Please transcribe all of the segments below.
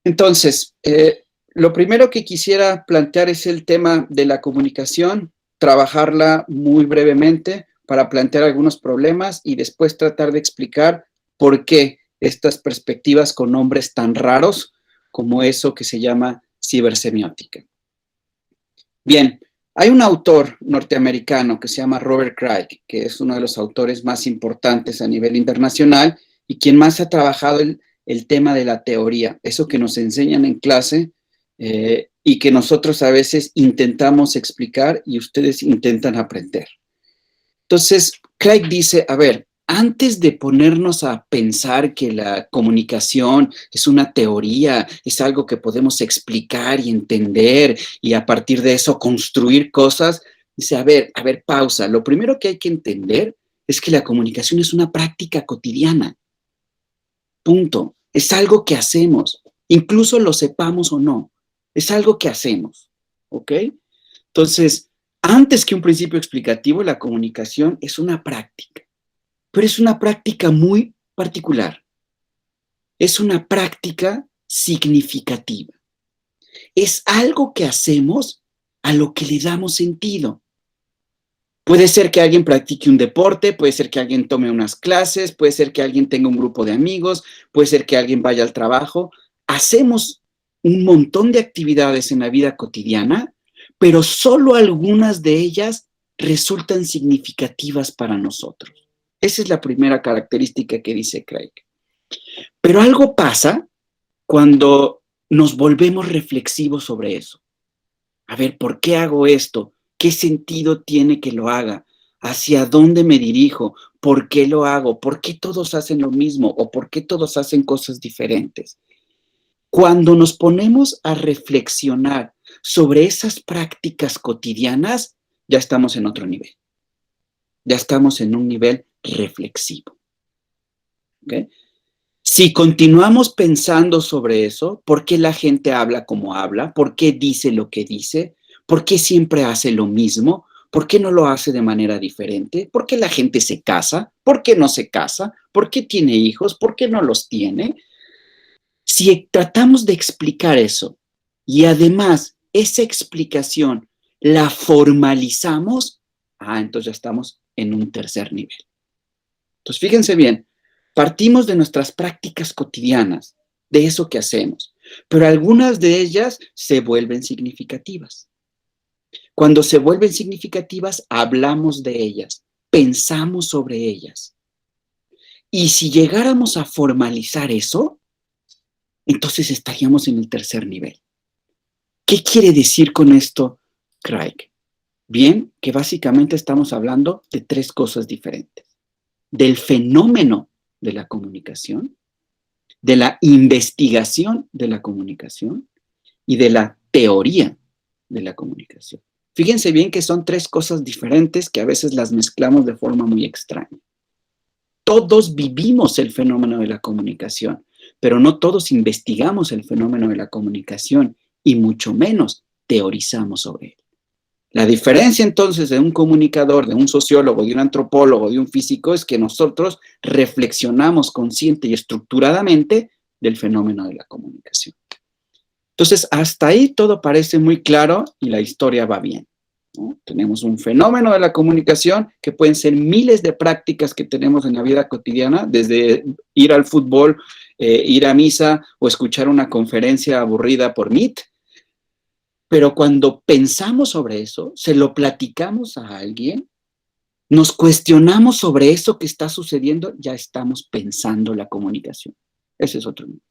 Entonces, lo primero que quisiera plantear es el tema de la comunicación, trabajarla muy brevemente para plantear algunos problemas y después tratar de explicar por qué estas perspectivas con nombres tan raros como eso que se llama cibersemiótica. Bien, hay un autor norteamericano que se llama Robert Craig, que es uno de los autores más importantes a nivel internacional y quien más ha trabajado el tema de la teoría, eso que nos enseñan en clase y que nosotros a veces intentamos explicar y ustedes intentan aprender. Entonces, Craig dice, a ver, antes de ponernos a pensar que la comunicación es una teoría, es algo que podemos explicar y entender y a partir de eso construir cosas, dice, a ver, pausa. Lo primero que hay que entender es que la comunicación es una práctica cotidiana. Punto. Es algo que hacemos, incluso lo sepamos o no. Es algo que hacemos. ¿Ok? Entonces, antes que un principio explicativo, la comunicación es una práctica, pero es una práctica muy particular. Es una práctica significativa. Es algo que hacemos a lo que le damos sentido. Puede ser que alguien practique un deporte, puede ser que alguien tome unas clases, puede ser que alguien tenga un grupo de amigos, puede ser que alguien vaya al trabajo. Hacemos un montón de actividades en la vida cotidiana, pero solo algunas de ellas resultan significativas para nosotros. Esa es la primera característica que dice Craig. Pero algo pasa cuando nos volvemos reflexivos sobre eso. A ver, ¿por qué hago esto? ¿Qué sentido tiene que lo haga? ¿Hacia dónde me dirijo? ¿Por qué lo hago? ¿Por qué todos hacen lo mismo? ¿O por qué todos hacen cosas diferentes? Cuando nos ponemos a reflexionar sobre esas prácticas cotidianas, ya estamos en otro nivel. Ya estamos en un nivel reflexivo. ¿Okay? Si continuamos pensando sobre eso, ¿por qué la gente habla como habla? ¿Por qué dice lo que dice? ¿Por qué siempre hace lo mismo? ¿Por qué no lo hace de manera diferente? ¿Por qué la gente se casa? ¿Por qué no se casa? ¿Por qué tiene hijos? ¿Por qué no los tiene? Si tratamos de explicar eso y además esa explicación la formalizamos, entonces ya estamos en un tercer nivel. Entonces, fíjense bien, partimos de nuestras prácticas cotidianas, de eso que hacemos, pero algunas de ellas se vuelven significativas. Cuando se vuelven significativas, hablamos de ellas, pensamos sobre ellas. Y si llegáramos a formalizar eso, entonces estaríamos en el tercer nivel. ¿Qué quiere decir con esto, Craig? Bien, que básicamente estamos hablando de tres cosas diferentes. Del fenómeno de la comunicación, de la investigación de la comunicación y de la teoría de la comunicación. Fíjense bien que son tres cosas diferentes que a veces las mezclamos de forma muy extraña. Todos vivimos el fenómeno de la comunicación, pero no todos investigamos el fenómeno de la comunicación y mucho menos teorizamos sobre él. La diferencia entonces de un comunicador, de un sociólogo, de un antropólogo, de un físico, es que nosotros reflexionamos consciente y estructuradamente del fenómeno de la comunicación. Entonces, hasta ahí todo parece muy claro y la historia va bien, ¿no? Tenemos un fenómeno de la comunicación que pueden ser miles de prácticas que tenemos en la vida cotidiana, desde ir al fútbol, ir a misa o escuchar una conferencia aburrida por Meet. Pero cuando pensamos sobre eso, se lo platicamos a alguien, nos cuestionamos sobre eso que está sucediendo, ya estamos pensando la comunicación. Ese es otro nivel.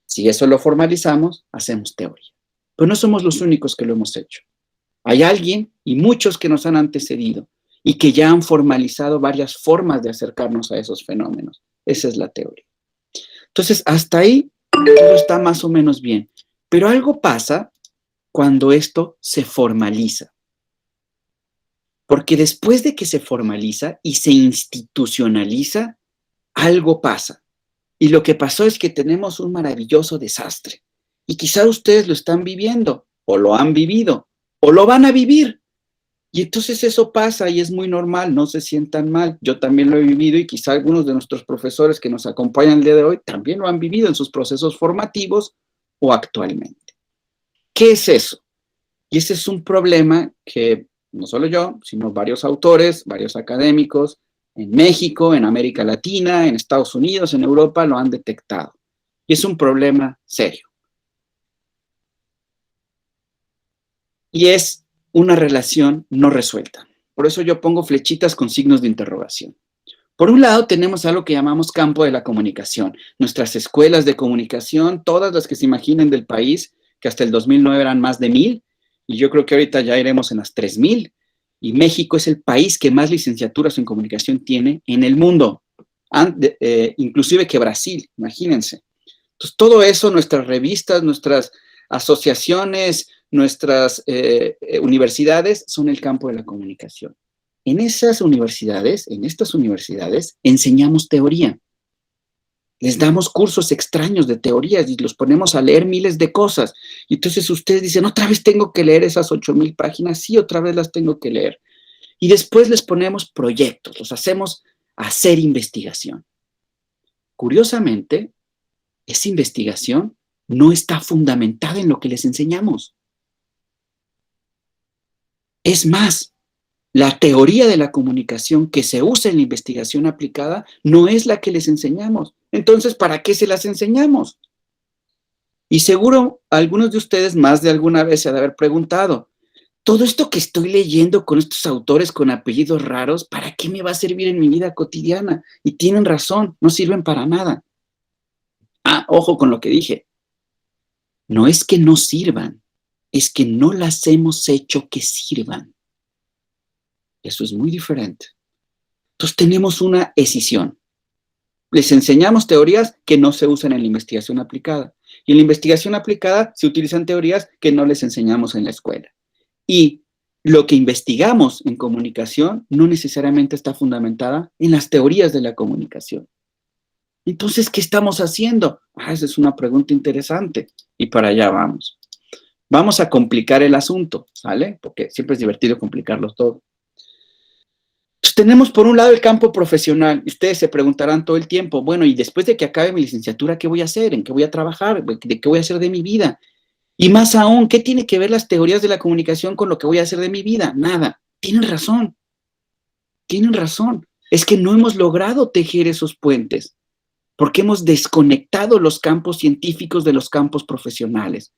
Si eso lo formalizamos, hacemos teoría. Pero no somos los únicos que lo hemos hecho. Hay alguien y muchos que nos han antecedido y que ya han formalizado varias formas de acercarnos a esos fenómenos. Esa es la teoría. Entonces, hasta ahí todo está más o menos bien. Pero algo pasa cuando esto se formaliza. Porque después de que se formaliza y se institucionaliza, algo pasa. Y lo que pasó es que tenemos un maravilloso desastre. Y quizá ustedes lo están viviendo, o lo han vivido, o lo van a vivir. Y entonces eso pasa y es muy normal, no se sientan mal. Yo también lo he vivido y quizá algunos de nuestros profesores que nos acompañan el día de hoy también lo han vivido en sus procesos formativos o actualmente. ¿Qué es eso? Y ese es un problema que no solo yo, sino varios autores, varios académicos en México, en América Latina, en Estados Unidos, en Europa, lo han detectado. Y es un problema serio. Y es una relación no resuelta. Por eso yo pongo flechitas con signos de interrogación. Por un lado, tenemos algo que llamamos campo de la comunicación. Nuestras escuelas de comunicación, todas las que se imaginen del país, que hasta el 2009 eran más de 1,000, y yo creo que ahorita ya iremos en las 3,000, y México es el país que más licenciaturas en comunicación tiene en el mundo, inclusive que Brasil, imagínense. Entonces, todo eso, nuestras revistas, nuestras asociaciones, nuestras universidades son el campo de la comunicación. En estas universidades, enseñamos teoría. Les damos cursos extraños de teorías y los ponemos a leer miles de cosas. Y entonces ustedes dicen, otra vez tengo que leer esas 8,000 páginas. Sí, otra vez las tengo que leer. Y después les ponemos proyectos, los hacemos hacer investigación. Curiosamente, esa investigación no está fundamentada en lo que les enseñamos. Es más, la teoría de la comunicación que se usa en la investigación aplicada no es la que les enseñamos. Entonces, ¿para qué se las enseñamos? Y seguro algunos de ustedes más de alguna vez se han de haber preguntado, todo esto que estoy leyendo con estos autores con apellidos raros, ¿para qué me va a servir en mi vida cotidiana? Y tienen razón, no sirven para nada. Ah, ojo con lo que dije. No es que no sirvan, es que no las hemos hecho que sirvan. Eso es muy diferente. Entonces tenemos una escisión. Les enseñamos teorías que no se usan en la investigación aplicada. Y en la investigación aplicada se utilizan teorías que no les enseñamos en la escuela. Y lo que investigamos en comunicación no necesariamente está fundamentada en las teorías de la comunicación. Entonces, ¿qué estamos haciendo? Esa es una pregunta interesante. Y para allá vamos. Vamos a complicar el asunto, ¿sale? Porque siempre es divertido complicarlo todo. Pues tenemos por un lado el campo profesional. Ustedes se preguntarán todo el tiempo, bueno, y después de que acabe mi licenciatura, ¿qué voy a hacer? ¿En qué voy a trabajar? ¿De qué voy a hacer de mi vida? Y más aún, ¿qué tiene que ver las teorías de la comunicación con lo que voy a hacer de mi vida? Nada. Tienen razón. Tienen razón. Es que no hemos logrado tejer esos puentes porque hemos desconectado los campos científicos de los campos profesionales.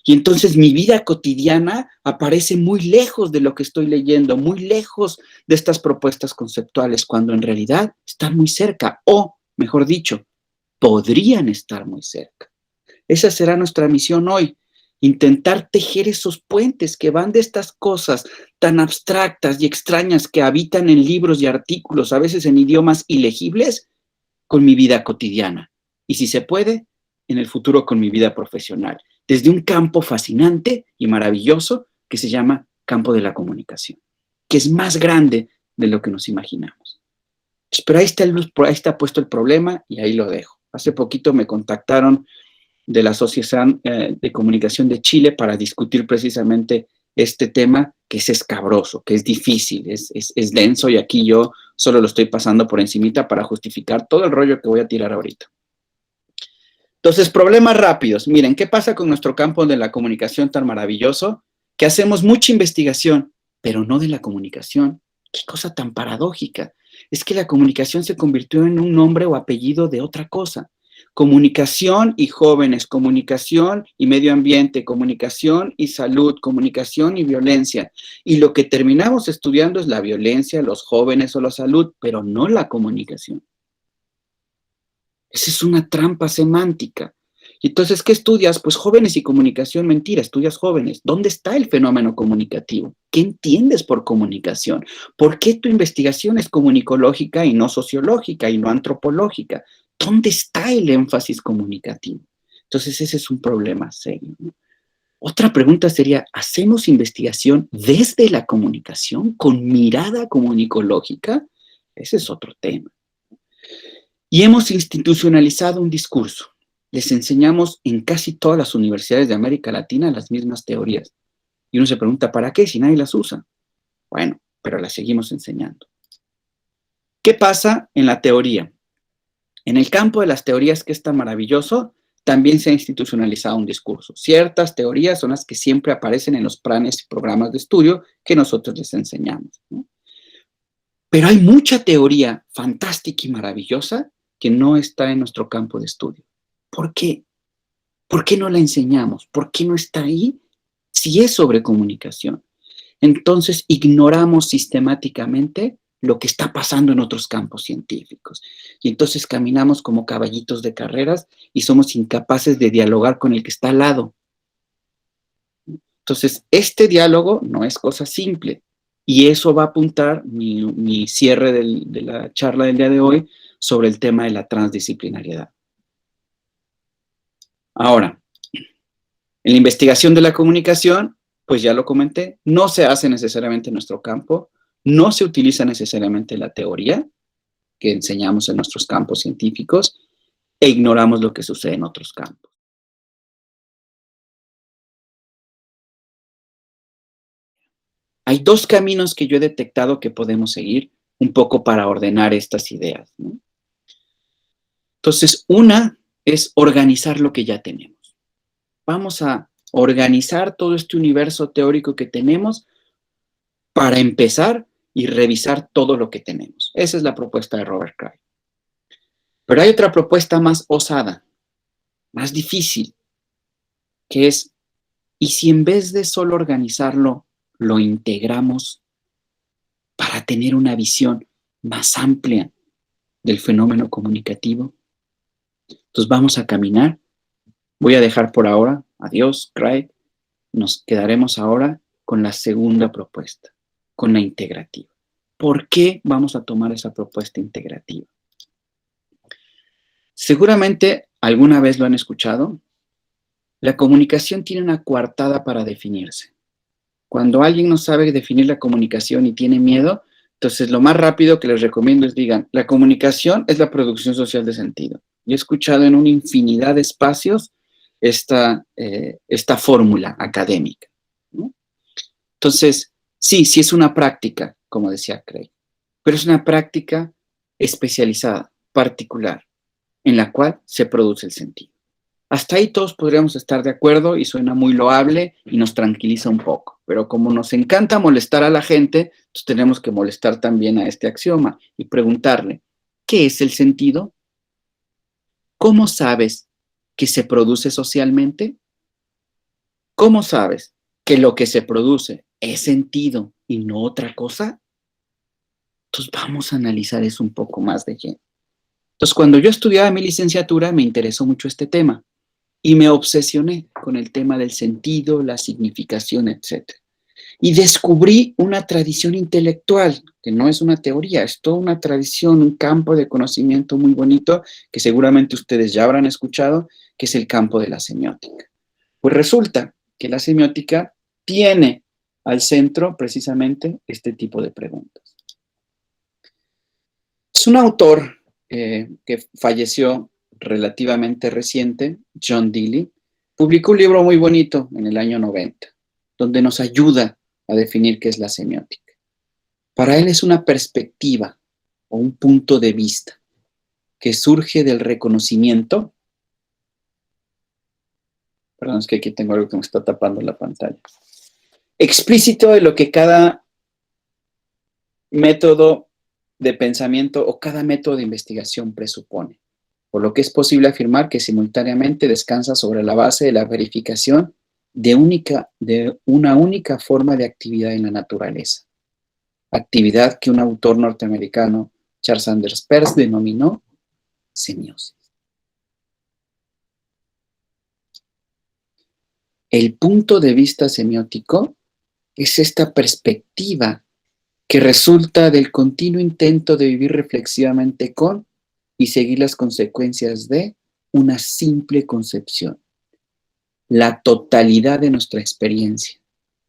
Y entonces mi vida cotidiana aparece muy lejos de lo que estoy leyendo, muy lejos de estas propuestas conceptuales, cuando en realidad están muy cerca, o, mejor dicho, podrían estar muy cerca. Esa será nuestra misión hoy, intentar tejer esos puentes que van de estas cosas tan abstractas y extrañas que habitan en libros y artículos, a veces en idiomas ilegibles, con mi vida cotidiana. Y si se puede, en el futuro con mi vida profesional, desde un campo fascinante y maravilloso que se llama campo de la comunicación, que es más grande de lo que nos imaginamos. Pero ahí está puesto el problema y ahí lo dejo. Hace poquito me contactaron de la Asociación de Comunicación de Chile para discutir precisamente este tema que es escabroso, que es difícil, es denso, y aquí yo solo lo estoy pasando por encimita para justificar todo el rollo que voy a tirar ahorita. Entonces, problemas rápidos. Miren, ¿qué pasa con nuestro campo de la comunicación tan maravilloso? Que hacemos mucha investigación, pero no de la comunicación. Qué cosa tan paradójica. Es que la comunicación se convirtió en un nombre o apellido de otra cosa. Comunicación y jóvenes, comunicación y medio ambiente, comunicación y salud, comunicación y violencia. Y lo que terminamos estudiando es la violencia, los jóvenes o la salud, pero no la comunicación. Esa es una trampa semántica. Y entonces, ¿qué estudias? Pues jóvenes y comunicación, mentira, estudias jóvenes. ¿Dónde está el fenómeno comunicativo? ¿Qué entiendes por comunicación? ¿Por qué tu investigación es comunicológica y no sociológica y no antropológica? ¿Dónde está el énfasis comunicativo? Entonces, ese es un problema serio, ¿no? Otra pregunta sería, ¿hacemos investigación desde la comunicación con mirada comunicológica? Ese es otro tema. Y hemos institucionalizado un discurso. Les enseñamos en casi todas las universidades de América Latina las mismas teorías. Y uno se pregunta, ¿para qué si nadie las usa? Bueno, pero las seguimos enseñando. ¿Qué pasa en la teoría? En el campo de las teorías, que es tan maravilloso, también se ha institucionalizado un discurso. Ciertas teorías son las que siempre aparecen en los planes y programas de estudio que nosotros les enseñamos, ¿no? Pero hay mucha teoría fantástica y maravillosa que no está en nuestro campo de estudio. ¿Por qué? ¿Por qué no la enseñamos? ¿Por qué no está ahí si es sobre comunicación? Entonces ignoramos sistemáticamente lo que está pasando en otros campos científicos. Y entonces caminamos como caballitos de carreras y somos incapaces de dialogar con el que está al lado. Entonces, este diálogo no es cosa simple. Y eso va a apuntar mi cierre de la charla del día de hoy sobre el tema de la transdisciplinariedad. Ahora, en la investigación de la comunicación, pues ya lo comenté, no se hace necesariamente en nuestro campo, no se utiliza necesariamente la teoría que enseñamos en nuestros campos científicos e ignoramos lo que sucede en otros campos. Hay dos caminos que yo he detectado que podemos seguir un poco para ordenar estas ideas, ¿no? Entonces, una es organizar lo que ya tenemos. Vamos a organizar todo este universo teórico que tenemos para empezar y revisar todo lo que tenemos. Esa es la propuesta de Robert Cray. Pero hay otra propuesta más osada, más difícil, que es, ¿y si en vez de solo organizarlo, lo integramos para tener una visión más amplia del fenómeno comunicativo? Entonces vamos a caminar. Voy a dejar por ahora, adiós, Craig. Nos quedaremos ahora con la segunda propuesta, con la integrativa. ¿Por qué vamos a tomar esa propuesta integrativa? Seguramente alguna vez lo han escuchado. La comunicación tiene una coartada para definirse. Cuando alguien no sabe definir la comunicación y tiene miedo, entonces lo más rápido que les recomiendo es digan, la comunicación es la producción social de sentido. Yo he escuchado en una infinidad de espacios esta fórmula académica, ¿no? Entonces, sí es una práctica, como decía Craig, pero es una práctica especializada, particular, en la cual se produce el sentido. Hasta ahí todos podríamos estar de acuerdo y suena muy loable y nos tranquiliza un poco, pero como nos encanta molestar a la gente, entonces tenemos que molestar también a este axioma y preguntarle, ¿qué es el sentido? ¿Cómo sabes que se produce socialmente? ¿Cómo sabes que lo que se produce es sentido y no otra cosa? Entonces vamos a analizar eso un poco más de lleno. Entonces cuando yo estudiaba mi licenciatura me interesó mucho este tema y me obsesioné con el tema del sentido, la significación, etc. Y descubrí una tradición intelectual, que no es una teoría, es toda una tradición, un campo de conocimiento muy bonito que seguramente ustedes ya habrán escuchado, que es el campo de la semiótica. Pues resulta que la semiótica tiene al centro precisamente este tipo de preguntas. Es un autor que falleció relativamente reciente, John Dewey, publicó un libro muy bonito en el año 90, donde nos ayuda a definir qué es la semiótica. Para él es una perspectiva o un punto de vista que surge del reconocimiento. Perdón, es que aquí tengo algo que me está tapando la pantalla. Explícito de lo que cada método de pensamiento o cada método de investigación presupone, por lo que es posible afirmar que simultáneamente descansa sobre la base de la verificación de una única forma de actividad en la naturaleza, actividad que un autor norteamericano, Charles Sanders Peirce, denominó semiosis. El punto de vista semiótico es esta perspectiva que resulta del continuo intento de vivir reflexivamente con y seguir las consecuencias de una simple concepción. La totalidad de nuestra experiencia,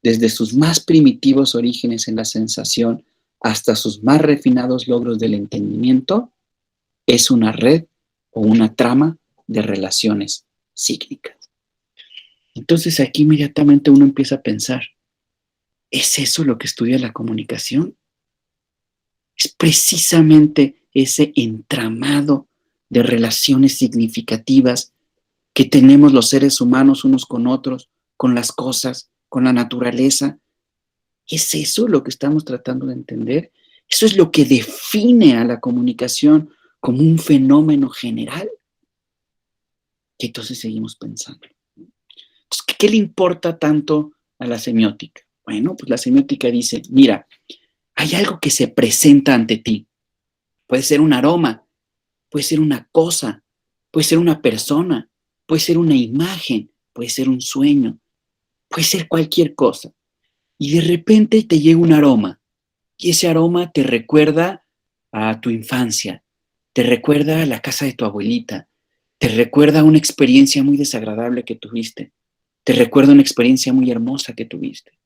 desde sus más primitivos orígenes en la sensación hasta sus más refinados logros del entendimiento, es una red o una trama de relaciones psíquicas. Entonces aquí inmediatamente uno empieza a pensar, ¿es eso lo que estudia la comunicación? Es precisamente ese entramado de relaciones significativas que tenemos los seres humanos unos con otros, con las cosas, con la naturaleza. ¿Es eso lo que estamos tratando de entender? ¿Eso es lo que define a la comunicación como un fenómeno general? Y entonces seguimos pensando. Entonces, ¿qué le importa tanto a la semiótica? Bueno, pues la semiótica dice, mira, hay algo que se presenta ante ti. Puede ser un aroma, puede ser una cosa, puede ser una persona, puede ser una imagen, puede ser un sueño, puede ser cualquier cosa. Y de repente te llega un aroma, y ese aroma te recuerda a tu infancia, te recuerda a la casa de tu abuelita, te recuerda a una experiencia muy desagradable que tuviste, te recuerda una experiencia muy hermosa que tuviste.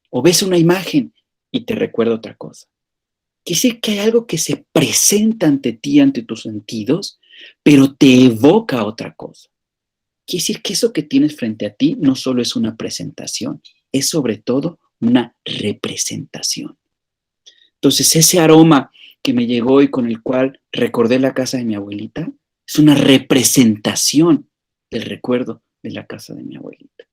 O ves una imagen y te recuerda otra cosa. Quiere decir que hay algo que se presenta ante ti, ante tus sentidos, pero te evoca otra cosa. Quiere decir que eso que tienes frente a ti no solo es una presentación, es sobre todo una representación. Entonces, ese aroma que me llegó y con el cual recordé la casa de mi abuelita, es una representación del recuerdo de la casa de mi abuelita.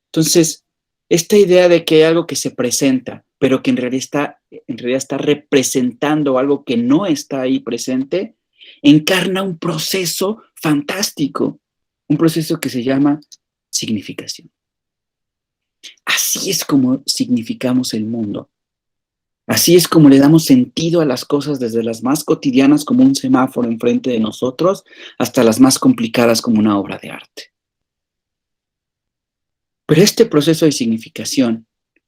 Entonces, esta idea de que hay algo que se presenta, pero que en realidad está representando algo que no está ahí presente, encarna un proceso fantástico, un proceso que se llama significación. Así es como significamos el mundo. Así es como le damos sentido a las cosas desde las más cotidianas como un semáforo enfrente de nosotros hasta las más complicadas como una obra de arte. Pero este proceso de significación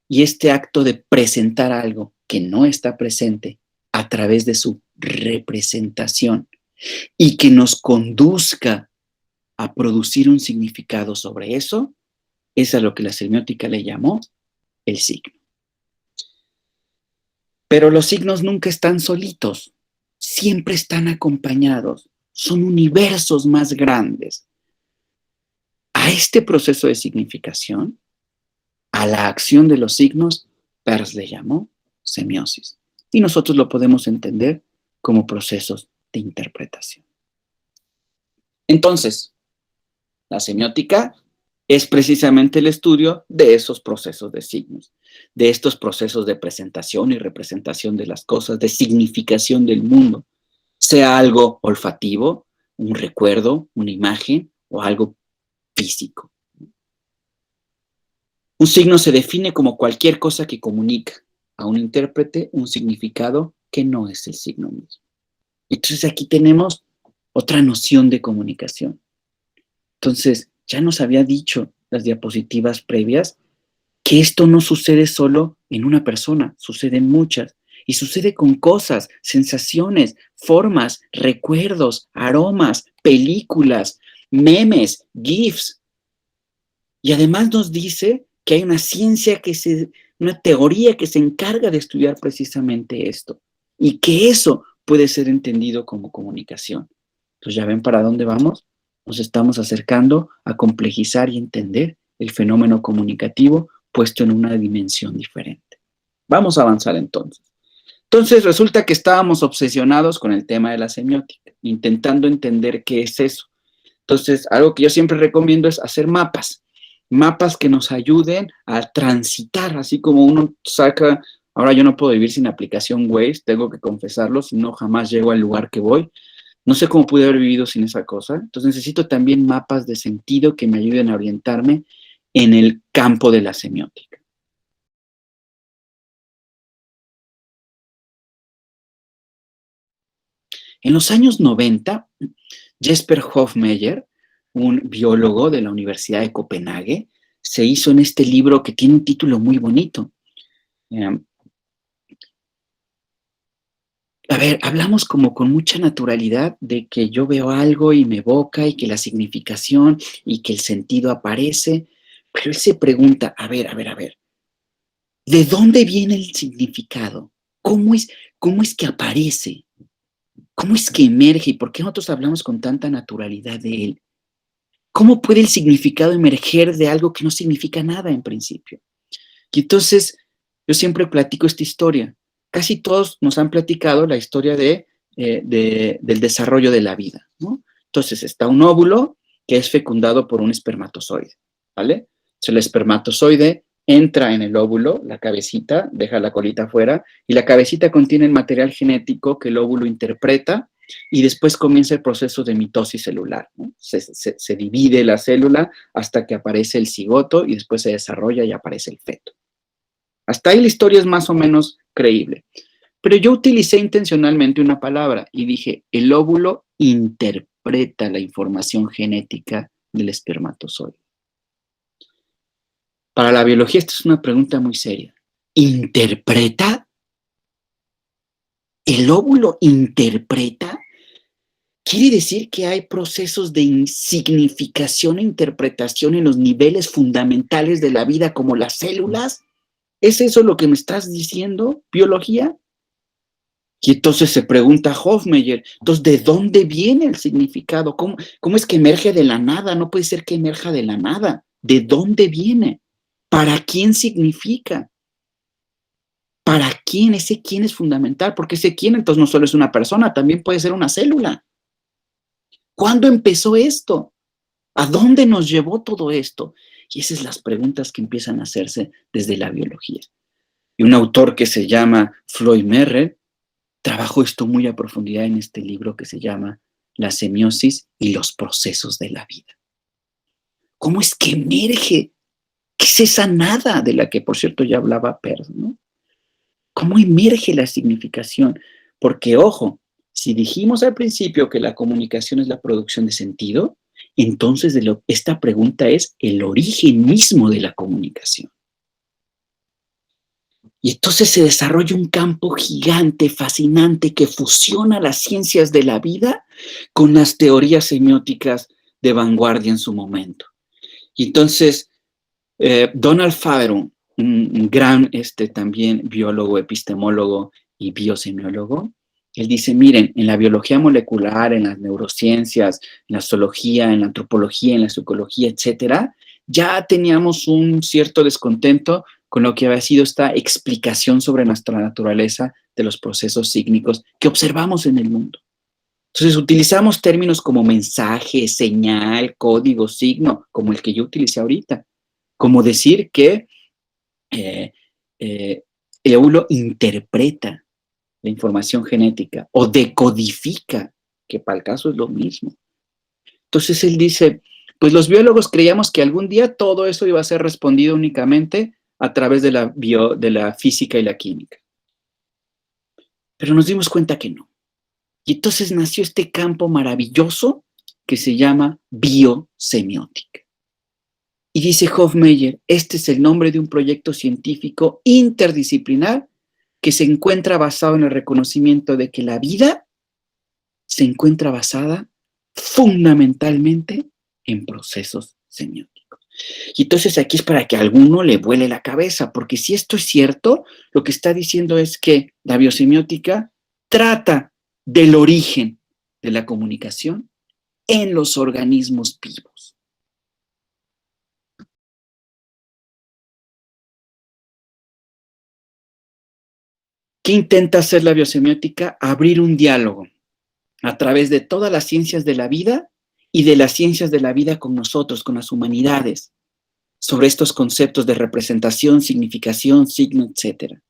y este acto de presentar algo que no está presente a través de su representación y que nos conduzca a producir un significado sobre eso, es a lo que la semiótica le llamó el signo. Pero los signos nunca están solitos, siempre están acompañados, son universos más grandes. A este proceso de significación, a la acción de los signos, Peirce le llamó semiosis. Y nosotros lo podemos entender como procesos de interpretación. Entonces, la semiótica es precisamente el estudio de esos procesos de signos, de estos procesos de presentación y representación de las cosas, de significación del mundo, sea algo olfativo, un recuerdo, una imagen o algo físico. Un signo se define como cualquier cosa que comunica a un intérprete un significado que no es el signo mismo. Entonces aquí tenemos otra noción de comunicación. Entonces, ya nos había dicho las diapositivas previas que esto no sucede solo en una persona, sucede en muchas. Y sucede con cosas, sensaciones, formas, recuerdos, aromas, películas, memes, GIFs. Y además nos dice que hay una ciencia una teoría que se encarga de estudiar precisamente esto. Y que eso puede ser entendido como comunicación. Entonces, ¿ya ven para dónde vamos? Nos estamos acercando a complejizar y entender el fenómeno comunicativo puesto en una dimensión diferente. Vamos a avanzar entonces. Entonces resulta que estábamos obsesionados con el tema de la semiótica, intentando entender qué es eso. Entonces, algo que yo siempre recomiendo es hacer mapas que nos ayuden a transitar, así como uno saca, ahora yo no puedo vivir sin aplicación Waze, tengo que confesarlo, si no jamás llego al lugar que voy. No sé cómo pude haber vivido sin esa cosa. Entonces necesito también mapas de sentido que me ayuden a orientarme en el campo de la semiótica. En los años 90, Jesper Hofmeyr, un biólogo de la Universidad de Copenhague, se hizo en este libro que tiene un título muy bonito. A ver, hablamos como con mucha naturalidad de que yo veo algo y me evoca y que la significación y que el sentido aparece, pero él se pregunta, a ver, ¿de dónde viene el significado? ¿Cómo es que aparece? ¿Cómo es que emerge? ¿Y por qué nosotros hablamos con tanta naturalidad de él? ¿Cómo puede el significado emerger de algo que no significa nada en principio? Y entonces, yo siempre platico esta historia. Casi todos nos han platicado la historia del desarrollo de la vida, ¿no? Entonces, está un óvulo que es fecundado por un espermatozoide, ¿vale? Entonces, el espermatozoide entra en el óvulo, la cabecita, deja la colita afuera, y la cabecita contiene el material genético que el óvulo interpreta, y después comienza el proceso de mitosis celular, ¿no? Se divide la célula hasta que aparece el cigoto y después se desarrolla y aparece el feto. Hasta ahí la historia es más o menos creíble. Pero yo utilicé intencionalmente una palabra y dije, el óvulo interpreta la información genética del espermatozoide. Para la biología esta es una pregunta muy seria. ¿Interpreta? ¿El óvulo interpreta? ¿Quiere decir que hay procesos de significación e interpretación en los niveles fundamentales de la vida como las células? ¿Es eso lo que me estás diciendo, biología? Y entonces se pregunta Hofmeyr, entonces, ¿de dónde viene el significado? ¿Cómo es que emerge de la nada? No puede ser que emerja de la nada. ¿De dónde viene? ¿Para quién significa? ¿Para quién? Ese quién es fundamental, porque ese quién entonces no solo es una persona, también puede ser una célula. ¿Cuándo empezó esto? ¿A dónde nos llevó todo esto? Y esas son las preguntas que empiezan a hacerse desde la biología. Y un autor que se llama Floyd Merrill trabajó esto muy a profundidad en este libro que se llama La semiosis y los procesos de la vida. ¿Cómo es que emerge? ¿Qué es esa nada de la que, por cierto, ya hablaba Peirce, ¿no? ¿Cómo emerge la significación? Porque, ojo, si dijimos al principio que la comunicación es la producción de sentido, entonces esta pregunta es el origen mismo de la comunicación. Y entonces se desarrolla un campo gigante, fascinante, que fusiona las ciencias de la vida con las teorías semióticas de vanguardia en su momento. Y entonces, Donald Faber, un gran también biólogo, epistemólogo y biosemiólogo, él dice, miren, en la biología molecular, en las neurociencias, en la zoología, en la antropología, en la psicología, etcétera, ya teníamos un cierto descontento con lo que había sido esta explicación sobre nuestra naturaleza de los procesos sígnicos que observamos en el mundo. Entonces utilizamos términos como mensaje, señal, código, signo, como el que yo utilicé ahorita, como decir que el óvulo interpreta la información genética o decodifica, que para el caso es lo mismo. Entonces él dice, pues los biólogos creíamos que algún día todo eso iba a ser respondido únicamente a través de la física y la química. Pero nos dimos cuenta que no. Y entonces nació este campo maravilloso que se llama biosemiótica. Y dice Hofmeyr, este es el nombre de un proyecto científico interdisciplinar que se encuentra basado en el reconocimiento de que la vida se encuentra basada fundamentalmente en procesos semióticos. Y entonces aquí es para que a alguno le vuele la cabeza, porque si esto es cierto, lo que está diciendo es que la biosemiótica trata del origen de la comunicación en los organismos vivos. ¿Qué intenta hacer la biosemiótica? Abrir un diálogo a través de todas las ciencias de la vida y de las ciencias de la vida con nosotros, con las humanidades, sobre estos conceptos de representación, significación, signo, etcétera,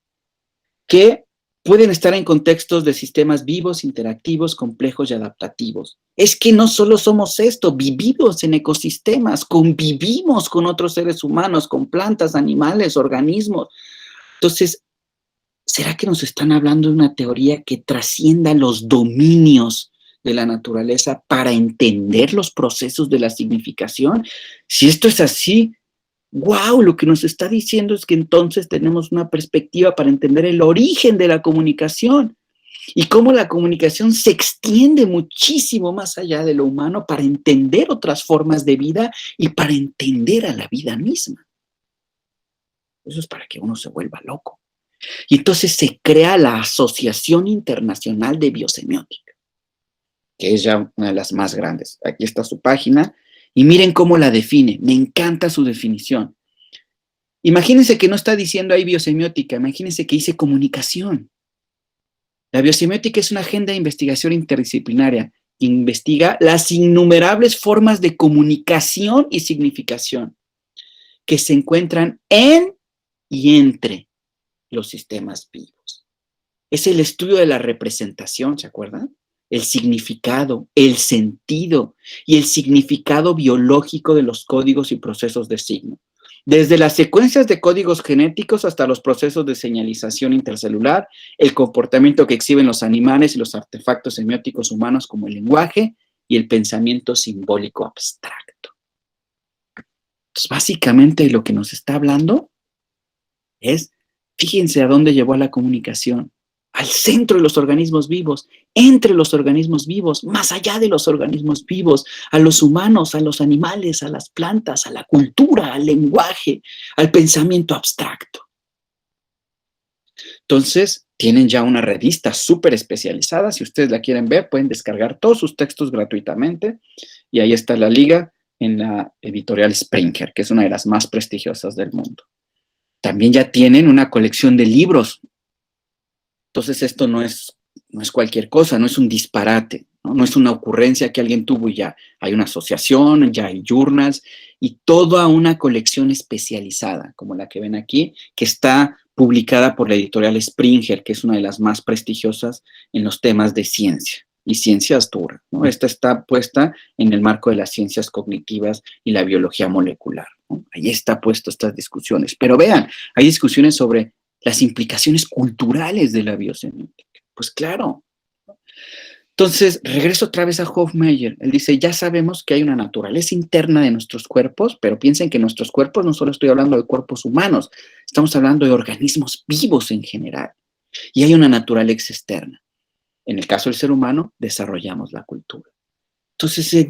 que pueden estar en contextos de sistemas vivos, interactivos, complejos y adaptativos. Es que no solo somos esto, vivimos en ecosistemas, convivimos con otros seres humanos, con plantas, animales, organismos. Entonces, ¿será que nos están hablando de una teoría que trascienda los dominios de la naturaleza para entender los procesos de la significación? Si esto es así, wow, lo que nos está diciendo es que entonces tenemos una perspectiva para entender el origen de la comunicación y cómo la comunicación se extiende muchísimo más allá de lo humano para entender otras formas de vida y para entender a la vida misma. Eso es para que uno se vuelva loco. Y entonces se crea la Asociación Internacional de Biosemiótica, que es ya una de las más grandes. Aquí está su página y miren cómo la define. Me encanta su definición. Imagínense que no está diciendo ahí biosemiótica, imagínense que dice comunicación. La biosemiótica es una agenda de investigación interdisciplinaria que investiga las innumerables formas de comunicación y significación que se encuentran en y entre los sistemas vivos. Es el estudio de la representación, ¿se acuerdan? El significado, el sentido y el significado biológico de los códigos y procesos de signo. Desde las secuencias de códigos genéticos hasta los procesos de señalización intercelular, el comportamiento que exhiben los animales y los artefactos semióticos humanos como el lenguaje y el pensamiento simbólico abstracto. Entonces, básicamente lo que nos está hablando es, fíjense a dónde llevó a la comunicación, al centro de los organismos vivos, entre los organismos vivos, más allá de los organismos vivos, a los humanos, a los animales, a las plantas, a la cultura, al lenguaje, al pensamiento abstracto. Entonces, tienen ya una revista súper especializada. Si ustedes la quieren ver, pueden descargar todos sus textos gratuitamente. Y ahí está la liga en la editorial Springer, que es una de las más prestigiosas del mundo. También ya tienen una colección de libros. Entonces esto no es cualquier cosa, no es un disparate, ¿no? No es una ocurrencia que alguien tuvo y ya. Hay una asociación, ya hay journals y toda una colección especializada, como la que ven aquí, que está publicada por la editorial Springer, que es una de las más prestigiosas en los temas de ciencia y ciencias duras, ¿no? Esta está puesta en el marco de las ciencias cognitivas y la biología molecular, ¿no? Ahí está puesto estas discusiones. Pero vean, hay discusiones sobre las implicaciones culturales de la biosemiótica. Pues claro. Entonces, regreso otra vez a Hofmeier. Él dice, ya sabemos que hay una naturaleza interna de nuestros cuerpos, pero piensen que nuestros cuerpos, no solo estoy hablando de cuerpos humanos, estamos hablando de organismos vivos en general. Y hay una naturaleza externa. En el caso del ser humano, desarrollamos la cultura. Entonces,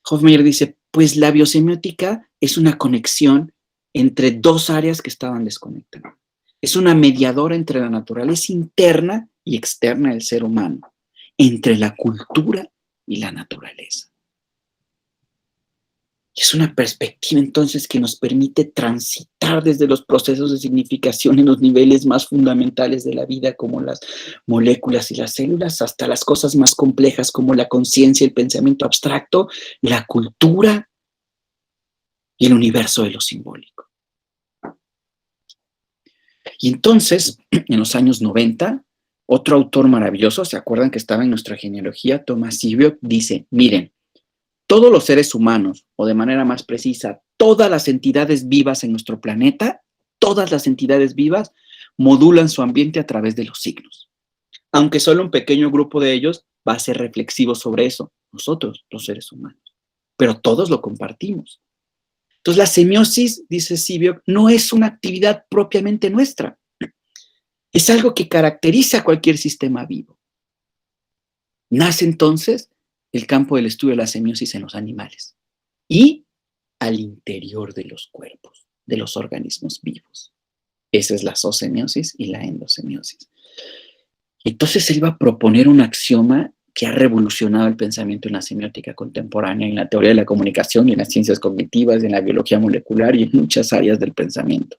Hofmeier dice, pues la biosemiótica es una conexión entre dos áreas que estaban desconectadas. Es una mediadora entre la naturaleza interna y externa del ser humano, entre la cultura y la naturaleza. Es una perspectiva entonces que nos permite transitar desde los procesos de significación en los niveles más fundamentales de la vida, como las moléculas y las células, hasta las cosas más complejas como la conciencia, el pensamiento abstracto, la cultura y el universo de lo simbólico. Y entonces, en los años 90, otro autor maravilloso, ¿se acuerdan que estaba en nuestra genealogía? Thomas Sebeok, dice, miren, todos los seres humanos, o de manera más precisa, todas las entidades vivas en nuestro planeta, todas las entidades vivas modulan su ambiente a través de los signos. Aunque solo un pequeño grupo de ellos va a ser reflexivo sobre eso, nosotros, los seres humanos. Pero todos lo compartimos. Entonces, la semiosis, dice Sebeok, no es una actividad propiamente nuestra. Es algo que caracteriza a cualquier sistema vivo. Nace entonces el campo del estudio de la semiosis en los animales y al interior de los cuerpos, de los organismos vivos. Esa es la zoosemiosis y la endosemiosis. Entonces él va a proponer un axioma que ha revolucionado el pensamiento en la semiótica contemporánea, en la teoría de la comunicación y en las ciencias cognitivas, en la biología molecular y en muchas áreas del pensamiento.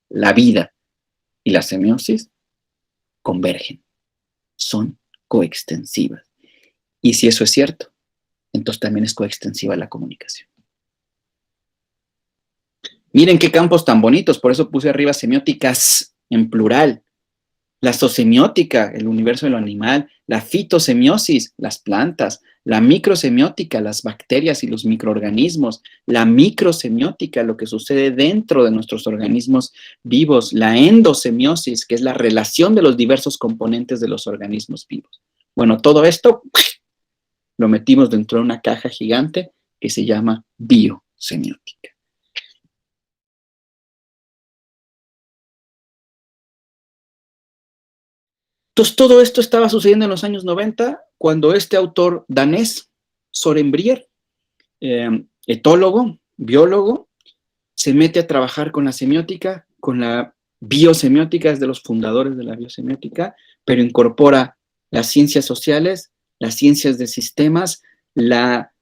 La vida y la semiosis convergen, son coextensivas. Y si eso es cierto, entonces también es coextensiva la comunicación. Miren qué campos tan bonitos, por eso puse arriba semióticas en plural. La zoosemiótica, el universo de lo animal, la fitosemiosis, las plantas, la microsemiótica, las bacterias y los microorganismos, la microsemiótica, lo que sucede dentro de nuestros organismos vivos, la endosemiosis, que es la relación de los diversos componentes de los organismos vivos. Bueno, todo esto lo metimos dentro de una caja gigante que se llama biosemiótica. Entonces, todo esto estaba sucediendo en los años 90, cuando este autor danés, Søren Brier, etólogo, biólogo, se mete a trabajar con la semiótica, con la biosemiótica, es de los fundadores de la biosemiótica, pero incorpora las ciencias sociales, las ciencias de sistemas, la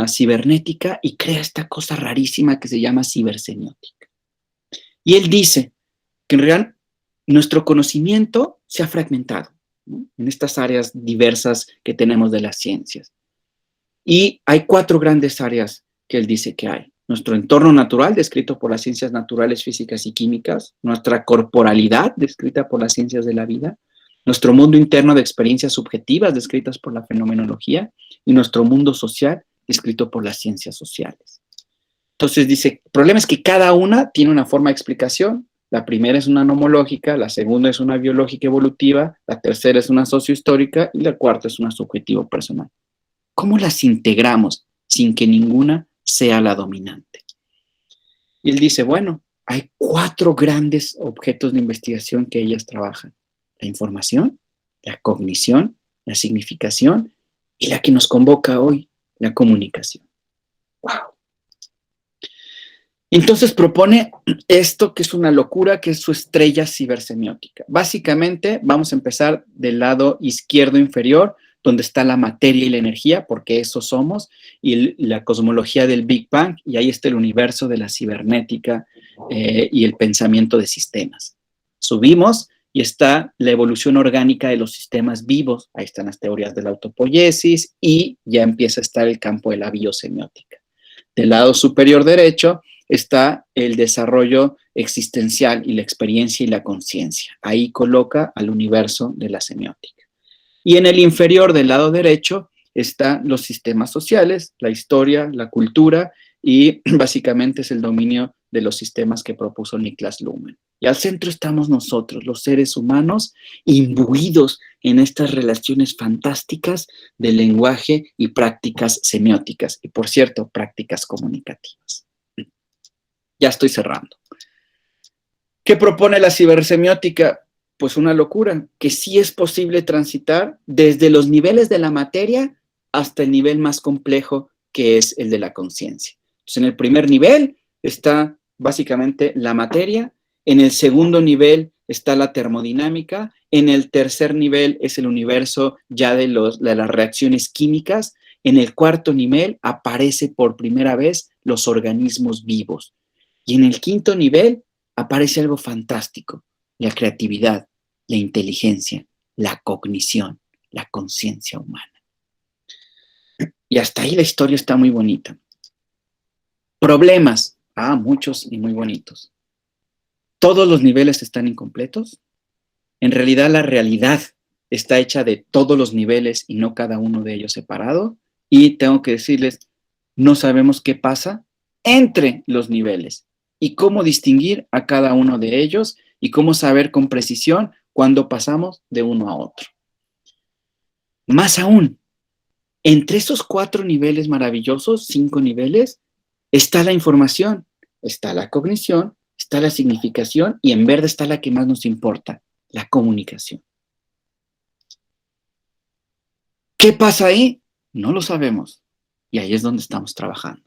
cibernética y crea esta cosa rarísima que se llama cibersemiótica. Y él dice que en realidad nuestro conocimiento se ha fragmentado. ¿no? En estas áreas diversas que tenemos de las ciencias. Y hay 4 grandes áreas que él dice que hay. Nuestro entorno natural, descrito por las ciencias naturales, físicas y químicas. Nuestra corporalidad, descrita por las ciencias de la vida. Nuestro mundo interno de experiencias subjetivas, descritas por la fenomenología. Y nuestro mundo social, descrito por las ciencias sociales. Entonces dice, el problema es que cada una tiene una forma de explicación. La primera es una nomológica, la segunda es una biológica evolutiva, la tercera es una sociohistórica y la cuarta es una subjetivo personal. ¿Cómo las integramos sin que ninguna sea la dominante? Y él dice, bueno, hay 4 grandes objetos de investigación que ellas trabajan. La información, la cognición, la significación y la que nos convoca hoy, la comunicación. ¡Wow! Entonces propone esto que es una locura, que es su estrella cibersemiótica. Básicamente vamos a empezar del lado izquierdo inferior, donde está la materia y la energía, porque eso somos, y la cosmología del Big Bang, y ahí está el universo de la cibernética y el pensamiento de sistemas. Subimos y está la evolución orgánica de los sistemas vivos, ahí están las teorías de la autopoiesis, y ya empieza a estar el campo de la biosemiótica. Del lado superior derecho está el desarrollo existencial y la experiencia y la conciencia. Ahí coloca al universo de la semiótica. Y en el inferior del lado derecho están los sistemas sociales, la historia, la cultura y básicamente es el dominio de los sistemas que propuso Niklas Luhmann. Y al centro estamos nosotros, los seres humanos, imbuidos en estas relaciones fantásticas de lenguaje y prácticas semióticas. Y por cierto, prácticas comunicativas. Ya estoy cerrando. ¿Qué propone la cibersemiótica? Pues una locura, que sí es posible transitar desde los niveles de la materia hasta el nivel más complejo, que es el de la conciencia. Entonces, en el primer nivel está básicamente la materia, en el segundo nivel está la termodinámica, en el tercer nivel es el universo ya de las reacciones químicas, en el cuarto nivel aparece por primera vez los organismos vivos. Y en el quinto nivel aparece algo fantástico, la creatividad, la inteligencia, la cognición, la conciencia humana. Y hasta ahí la historia está muy bonita. Problemas, muchos y muy bonitos. ¿Todos los niveles están incompletos? En realidad la realidad está hecha de todos los niveles y no cada uno de ellos separado. Y tengo que decirles, no sabemos qué pasa entre los niveles y cómo distinguir a cada uno de ellos y cómo saber con precisión cuándo pasamos de uno a otro. Más aún, entre esos 4 niveles maravillosos, 5 niveles, está la información, está la cognición, está la significación y en verde está la que más nos importa, la comunicación. ¿Qué pasa ahí? No lo sabemos. Y ahí es donde estamos trabajando.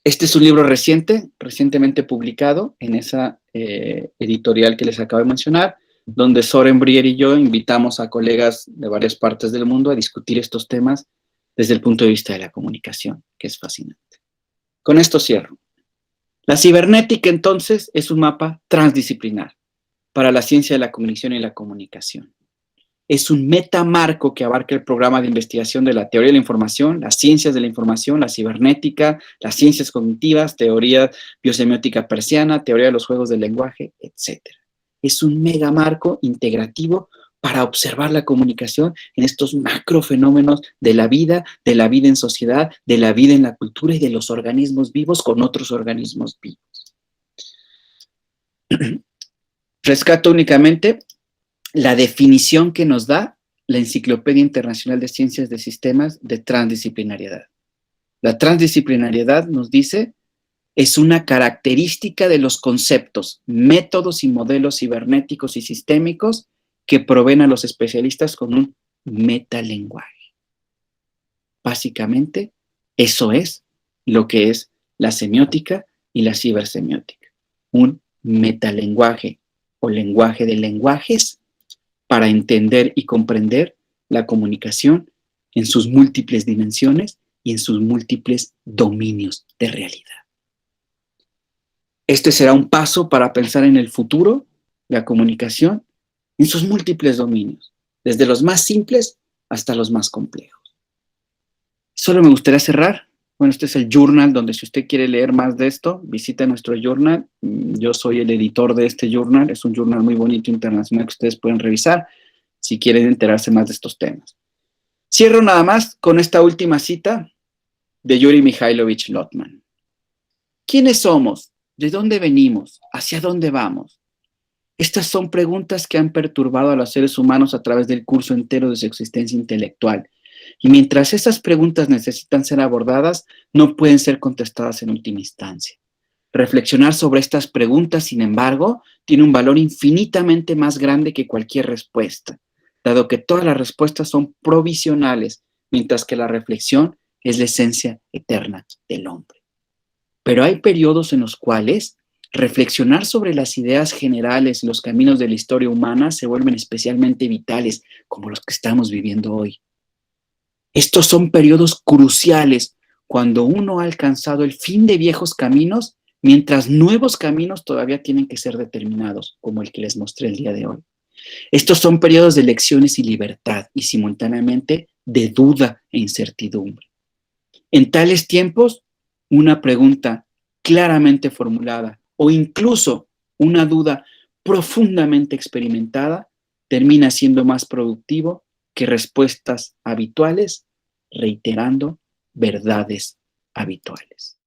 Este es un libro recientemente publicado en esa editorial que les acabo de mencionar, donde Soren Brier y yo invitamos a colegas de varias partes del mundo a discutir estos temas desde el punto de vista de la comunicación, que es fascinante. Con esto cierro. La cibernética, entonces, es un mapa transdisciplinar para la ciencia de la cognición y la comunicación. Es un metamarco que abarca el programa de investigación de la teoría de la información, las ciencias de la información, la cibernética, las ciencias cognitivas, teoría biosemiótica persiana, teoría de los juegos del lenguaje, etc. Es un megamarco integrativo para observar la comunicación en estos macrofenómenos de la vida en sociedad, de la vida en la cultura y de los organismos vivos con otros organismos vivos. Rescato únicamente la definición que nos da la Enciclopedia Internacional de Ciencias de Sistemas de transdisciplinariedad. La transdisciplinariedad nos dice, es una característica de los conceptos, métodos y modelos cibernéticos y sistémicos que proveen a los especialistas con un metalenguaje. Básicamente, eso es lo que es la semiótica y la cibersemiótica. Un metalenguaje o lenguaje de lenguajes para entender y comprender la comunicación en sus múltiples dimensiones y en sus múltiples dominios de realidad. Este será un paso para pensar en el futuro, la comunicación en sus múltiples dominios, desde los más simples hasta los más complejos. Solo me gustaría cerrar. Bueno, este es el journal donde si usted quiere leer más de esto, visita nuestro journal. Yo soy el editor de este journal. Es un journal muy bonito internacional que ustedes pueden revisar si quieren enterarse más de estos temas. Cierro nada más con esta última cita de Yuri Mikhailovich Lotman. ¿Quiénes somos? ¿De dónde venimos? ¿Hacia dónde vamos? Estas son preguntas que han perturbado a los seres humanos a través del curso entero de su existencia intelectual. Y mientras esas preguntas necesitan ser abordadas, no pueden ser contestadas en última instancia. Reflexionar sobre estas preguntas, sin embargo, tiene un valor infinitamente más grande que cualquier respuesta, dado que todas las respuestas son provisionales, mientras que la reflexión es la esencia eterna del hombre. Pero hay periodos en los cuales reflexionar sobre las ideas generales y los caminos de la historia humana se vuelven especialmente vitales, como los que estamos viviendo hoy. Estos son periodos cruciales cuando uno ha alcanzado el fin de viejos caminos, mientras nuevos caminos todavía tienen que ser determinados, como el que les mostré el día de hoy. Estos son periodos de elecciones y libertad, y simultáneamente de duda e incertidumbre. En tales tiempos, una pregunta claramente formulada o incluso una duda profundamente experimentada termina siendo más productivo que respuestas habituales reiterando verdades habituales.